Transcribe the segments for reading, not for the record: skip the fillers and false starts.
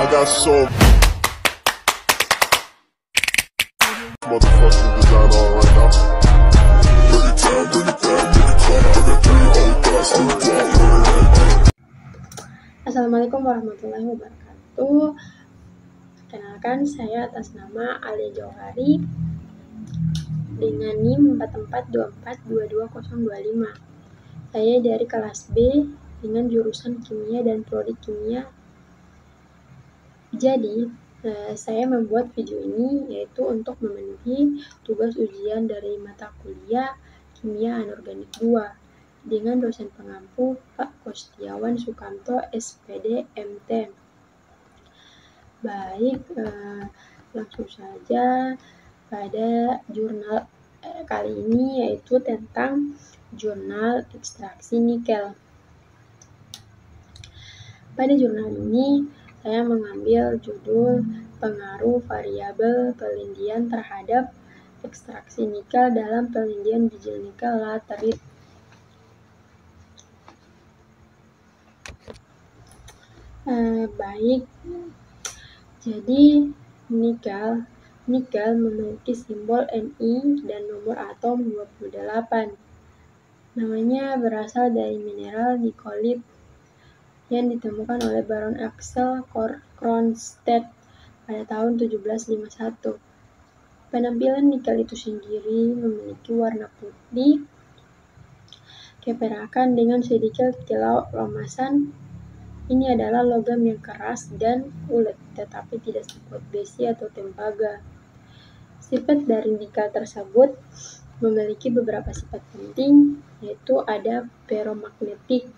I got so motherfucking design on right now. Bring it down, bring it down, bring it down. I got 3 old guys in the wall. Assalamualaikum warahmatullahi wabarakatuh. Kenalkan, saya atas nama Alia Johari dengan NIM 4424222025. Saya dari kelas B dengan jurusan Kimia dan Prodi Kimia. Jadi, saya membuat video ini yaitu untuk memenuhi tugas ujian dari mata kuliah Kimia Anorganik 2 dengan dosen pengampu Pak Kostiawan Sukamto, SPD, MT. Baik, langsung saja pada jurnal kali ini, yaitu tentang jurnal ekstraksi nikel. Pada jurnal ini, saya mengambil judul pengaruh variabel pelindian terhadap ekstraksi nikel dalam pelindian biji nikel laterit. Baik, jadi nikel memiliki simbol Ni dan nomor atom 28. Namanya berasal dari mineral nikolit yang ditemukan oleh Baron Axel Kronstedt pada tahun 1751. Penampilan nikel itu sendiri memiliki warna putih, keperakan dengan sedikit kilau emasan. Ini adalah logam yang keras dan ulet, tetapi tidak sekuat besi atau tembaga. Sifat dari nikel tersebut memiliki beberapa sifat penting, yaitu ada ferromagnetik.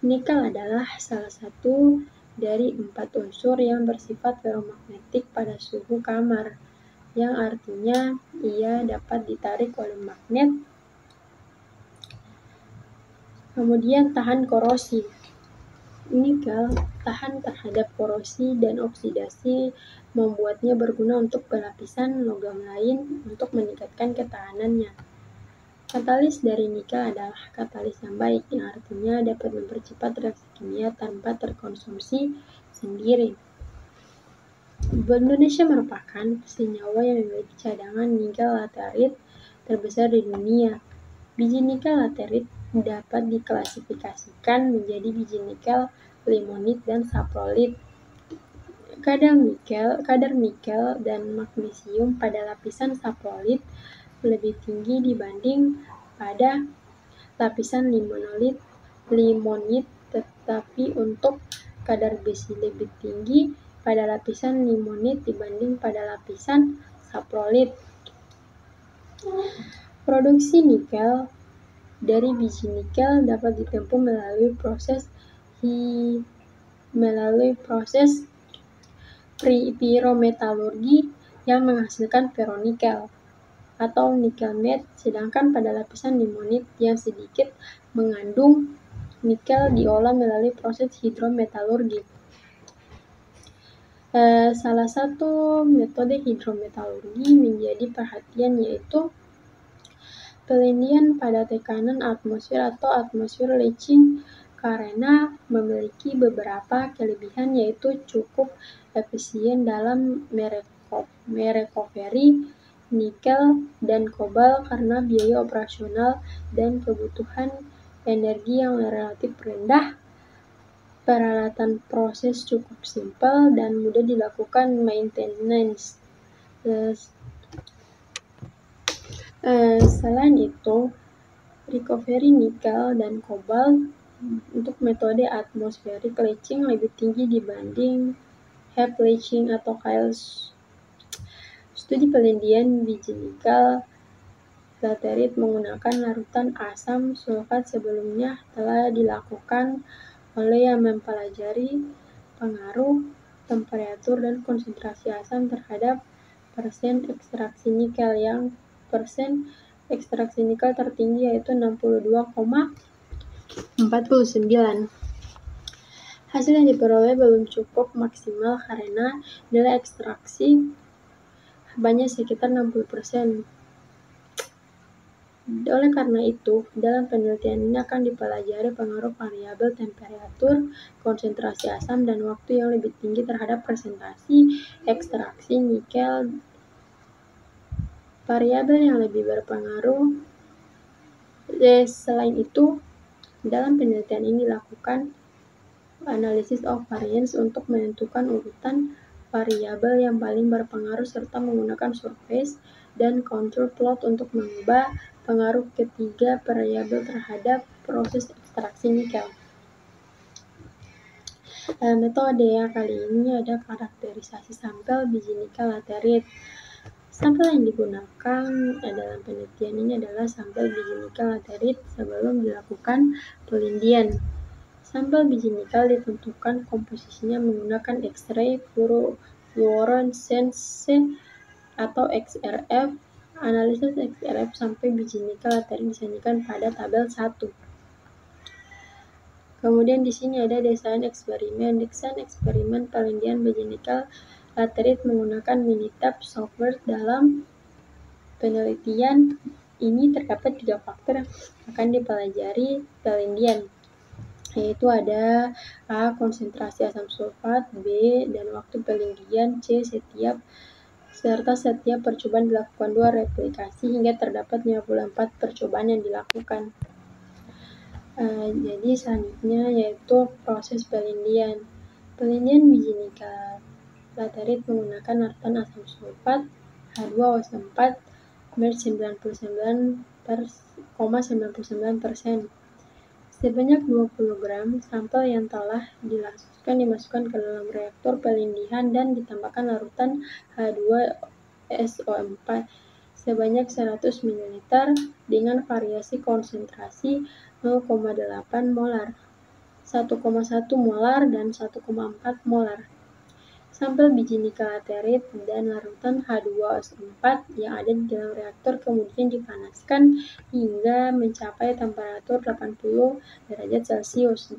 Nikel adalah salah satu dari 4 unsur yang bersifat ferromagnetik pada suhu kamar, yang artinya ia dapat ditarik oleh magnet. Kemudian tahan korosi. Nikel tahan terhadap korosi dan oksidasi, membuatnya berguna untuk pelapisan logam lain untuk meningkatkan ketahanannya. Katalis dari nikel adalah katalis yang baik, yang artinya dapat mempercepat reaksi kimia tanpa terkonsumsi sendiri. Indonesia merupakan senyawa yang memiliki cadangan nikel laterit terbesar di dunia. Biji nikel laterit dapat diklasifikasikan menjadi biji nikel, limonit, dan saprolit. Kadar nikel dan magnesium pada lapisan saprolit lebih tinggi dibanding pada lapisan limonit, tetapi untuk kadar besi lebih tinggi pada lapisan limonit dibanding pada lapisan saprolit. Produksi nikel dari biji nikel dapat ditempuh melalui proses pirometalurgi yang menghasilkan ferronikel atau nikel matte, sedangkan pada lapisan limonit yang sedikit mengandung nikel diolah melalui proses hidrometalurgi. Salah satu metode hidrometalurgi menjadi perhatian, yaitu pelindian pada tekanan atmosfer atau atmosfer leaching, karena memiliki beberapa kelebihan, yaitu cukup efisien dalam merecovery nikel dan kobalt karena biaya operasional dan kebutuhan energi yang relatif rendah. Peralatan proses cukup simpel dan mudah dilakukan maintenance. Selain itu, recovery nikel dan kobalt untuk metode atmospheric leaching lebih tinggi dibanding heap leaching atau Kiel's. Studi pelindian biji nikel laterit menggunakan larutan asam sulfat sebelumnya telah dilakukan oleh yang mempelajari pengaruh temperatur dan konsentrasi asam terhadap persen ekstraksi nikel, yang persen ekstraksi nikel tertinggi yaitu 62,49. Hasil yang diperoleh belum cukup maksimal karena nilai ekstraksi hanya sekitar 60%. Oleh karena itu, dalam penelitian ini akan dipelajari pengaruh variabel temperatur, konsentrasi asam, dan waktu yang lebih tinggi terhadap presentasi ekstraksi nikel. Variabel yang lebih berpengaruh. Selain itu, dalam penelitian ini dilakukan analisis of variance untuk menentukan urutan variabel yang paling berpengaruh serta menggunakan surface dan contour plot untuk mengubah pengaruh ketiga variabel terhadap proses ekstraksi nikel. Metode yang kali ini ada karakterisasi sampel biji nikel laterit. Sampel yang digunakan dalam penelitian ini adalah sampel biji nikel laterit sebelum dilakukan pelindian. Sampel biji nikel ditentukan komposisinya menggunakan X-ray fluorescence atau XRF. Analisis XRF sampai biji nikel laterit disajikan pada tabel 1. Kemudian di sini ada desain eksperimen. Desain eksperimen pelindian biji nikel laterit menggunakan Minitab software. Dalam penelitian ini terdapat 3 faktor yang akan dipelajari pelindian, yaitu ada A. konsentrasi asam sulfat, B. dan waktu pelindian, C. serta setiap percobaan dilakukan 2 replikasi hingga terdapat 54 percobaan yang dilakukan. Jadi selanjutnya yaitu proses pelindian. Pelindian biji nikel laterit menggunakan larutan asam sulfat H2O4 merge 99,99%. Sebanyak 20 gram sampel yang telah dimasukkan ke dalam reaktor pelindihan dan ditambahkan larutan H2SO4 sebanyak 100 ml dengan variasi konsentrasi 0,8 molar, 1,1 molar, dan 1,4 molar. Sampel biji nikel laterit dan larutan H2SO4 yang ada di dalam reaktor kemudian dipanaskan hingga mencapai temperatur 80 derajat Celcius,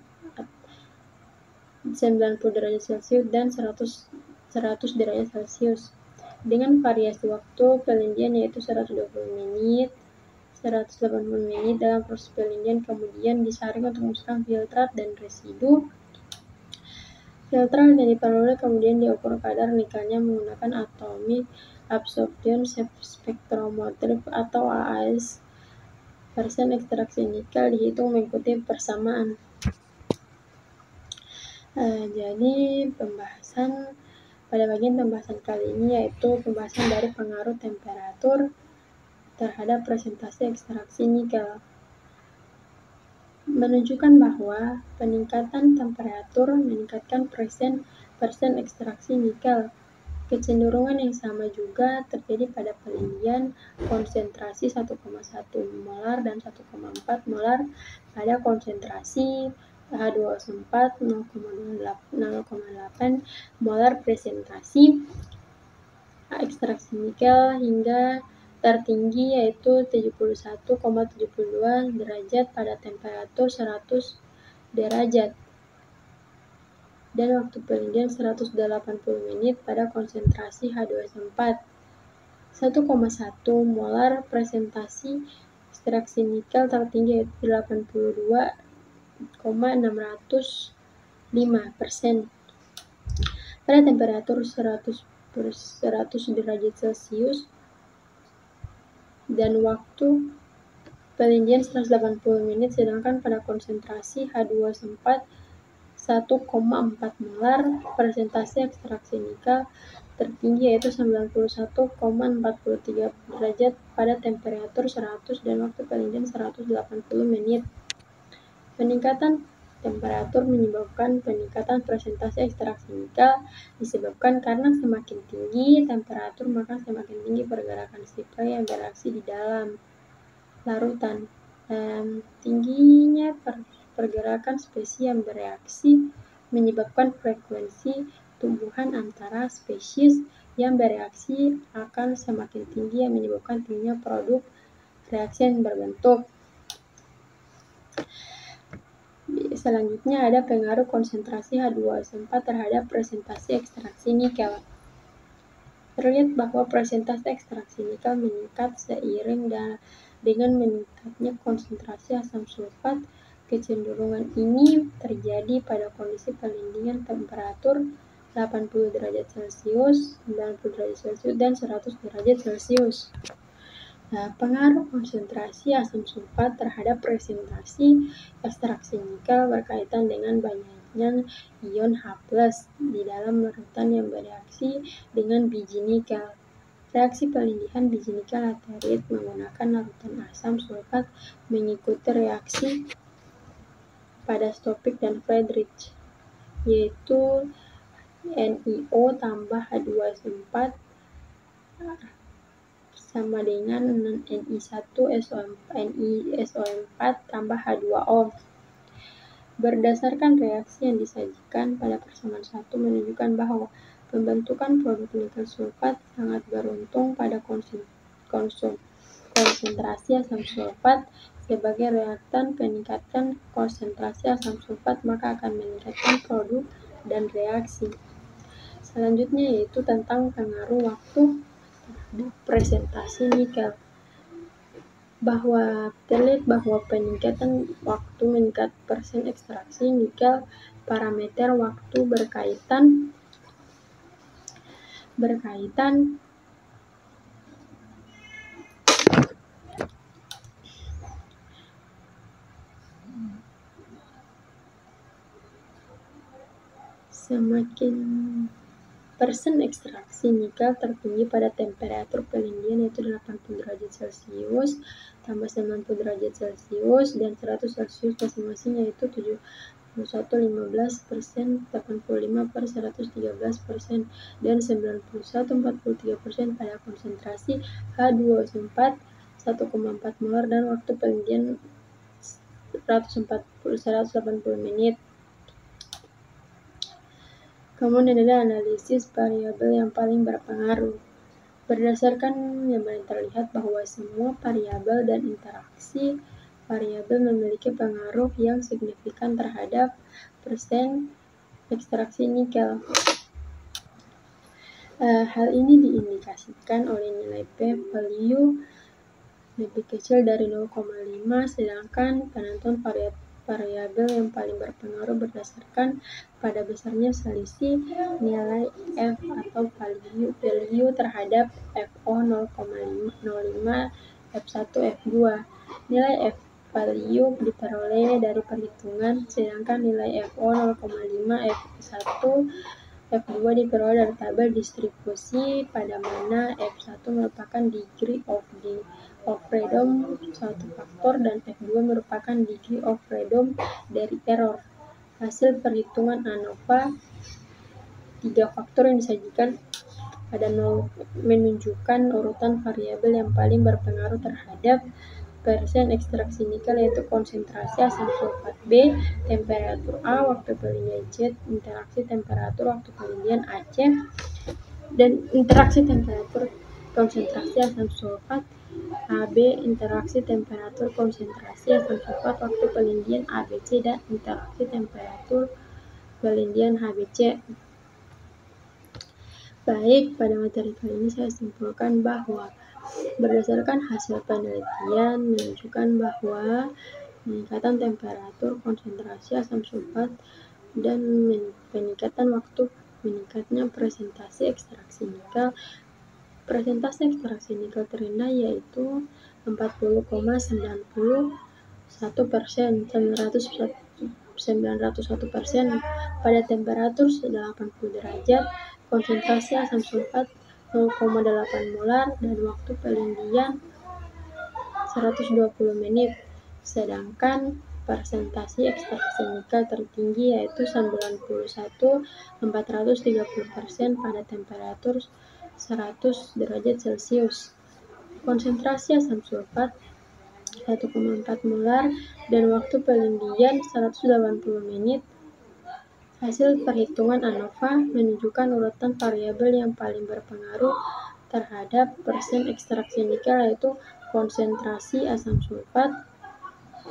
90 derajat Celcius, dan 100 derajat Celcius. Dengan variasi waktu pelindian yaitu 120 menit, 180 menit dalam proses pelindian, kemudian disaring untuk memusnahkan filtrat dan residu. Filtrat yang diperoleh kemudian diukur kadar nikelnya menggunakan atomic absorption spectrometer atau AAS. Persen ekstraksi nikel dihitung mengikuti persamaan. Jadi pada bagian pembahasan kali ini yaitu pembahasan dari pengaruh temperatur terhadap presentasi ekstraksi nikel. Menunjukkan bahwa peningkatan temperatur meningkatkan persen ekstraksi nikel. Kecenderungan yang sama juga terjadi pada pelindian konsentrasi 1,1 molar dan 1,4 molar pada konsentrasi H2O4 0,8 molar presentasi ekstraksi nikel hingga tertinggi yaitu 71,72 derajat pada temperatur 100 derajat dan waktu pelindian 180 menit pada konsentrasi H2SO4. 1,1 molar presentasi ekstraksi nikel tertinggi yaitu 82,605% pada temperatur 100 derajat Celcius dan waktu pelindian 180 menit, sedangkan pada konsentrasi H2SO4 1,4 molar presentasi ekstraksi nikel tertinggi yaitu 91,43 derajat pada temperatur 100 dan waktu pelindian 180 menit. Peningkatan temperatur menyebabkan peningkatan presentasi ekstraksi nikel disebabkan karena semakin tinggi temperatur maka semakin tinggi pergerakan spray yang bereaksi di dalam larutan. Tingginya pergerakan spesies yang bereaksi menyebabkan frekuensi tumbuhan antara spesies yang bereaksi akan semakin tinggi yang menyebabkan tingginya produk reaksi yang berbentuk. Selanjutnya ada pengaruh konsentrasi H2SO4 terhadap presentasi ekstraksi nikel. Terlihat bahwa presentasi ekstraksi nikel meningkat seiring Dengan meningkatnya konsentrasi asam sulfat, kecenderungan ini terjadi pada kondisi pendinginan temperatur 80 derajat Celcius, 90 derajat Celcius, dan 100 derajat Celcius. Nah, pengaruh konsentrasi asam sulfat terhadap presentasi ekstraksi nikel berkaitan dengan banyaknya ion H+ di dalam larutan yang bereaksi dengan biji nikel. Reaksi pelindihan biji nikel laterit menggunakan larutan asam sulfat mengikuti reaksi pada Stopick dan Friedrich, yaitu NiO tambah H2SO4 sama dengan NiSO4 tambah H2O. Berdasarkan reaksi yang disajikan pada persamaan 1 menunjukkan bahwa pembentukan produk nikel sulfat sangat beruntung pada konsentrasi asam sulfat. Sebagai reaktan peningkatan konsentrasi asam sulfat maka akan meningkatkan produk dan reaksi. Selanjutnya yaitu tentang pengaruh waktu terhadap presentasi nikel. Terlihat bahwa peningkatan waktu meningkat persen ekstraksi nikel. Parameter waktu berkaitan semakin persen ekstraksi nikel tertinggi pada temperatur pelindihan yaitu 80 derajat Celcius tambah 90 derajat Celcius dan 100 Celcius masing-masing, yaitu 71,15%, 85/113%, dan 91,43% pada konsentrasi H2SO4 1,4 molar dan waktu pelindihan 180 menit. Kemudian ada analisis variabel yang paling berpengaruh. Berdasarkan yang paling terlihat bahwa semua variabel dan interaksi variabel memiliki pengaruh yang signifikan terhadap persen ekstraksi nikel. Hal ini diindikasikan oleh nilai p-value lebih kecil dari 0,5, sedangkan penentuan variabel yang paling berpengaruh berdasarkan pada besarnya selisih nilai F atau value terhadap FO 0,05, F1, F2. Nilai F value diperoleh dari perhitungan, sedangkan nilai FO 0,5, F1, F2 diperoleh dari tabel distribusi, pada mana F1 merupakan degree of freedom suatu faktor dan F2 merupakan degree of freedom dari error. Hasil perhitungan ANOVA 3 faktor yang disajikan pada 0 menunjukkan urutan variabel yang paling berpengaruh terhadap persen ekstraksi nikel, yaitu konsentrasi asam sulfat B, temperatur A, waktu pelindihan C, interaksi temperatur waktu pelindihan AC, dan interaksi temperatur konsentrasi asam sulfat AB, interaksi temperatur konsentrasi asam sulfat waktu pelindihan ABC, dan interaksi temperatur pelindihan HBC. Baik, pada materi kali ini saya simpulkan bahwa berdasarkan hasil penelitian menunjukkan bahwa peningkatan temperatur konsentrasi asam sulfat dan peningkatan waktu meningkatnya presentasi ekstraksi nikel. Presentasi ekstraksi nikel terendah yaitu 40,91%, 901% pada temperatur 80 derajat, konsentrasi asam sulfat 0,8 molar, dan waktu pelindihan 120 menit. Sedangkan presentasi ekstraksi nikel tertinggi yaitu 91,430% pada temperatur 100 derajat Celcius. Konsentrasi asam sulfat 1,4 molar dan waktu pelindihan 180 menit. Hasil perhitungan ANOVA menunjukkan urutan variabel yang paling berpengaruh terhadap persen ekstraksi nikel, yaitu konsentrasi asam sulfat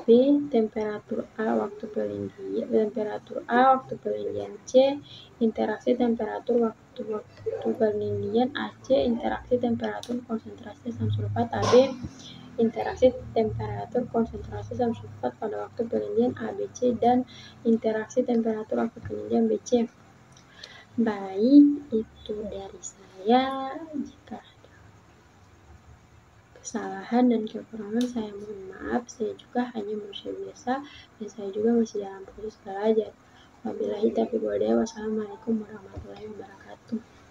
B, temperatur A, waktu pelindihan C, interaksi temperatur waktu pelindihan AC, interaksi temperatur konsentrasi asam sulfat AB, interaksi temperatur konsentrasi zat sulfat pada waktu penelitian ABC, dan interaksi temperatur waktu penelitian BC. Baik, itu dari saya. Jika ada kesalahan dan kekurangan, saya mohon maaf. Saya juga hanya manusia biasa dan saya juga masih dalam proses belajar. Wabillahi taufiq wal hidayah. Wassalamualaikum warahmatullahi wabarakatuh.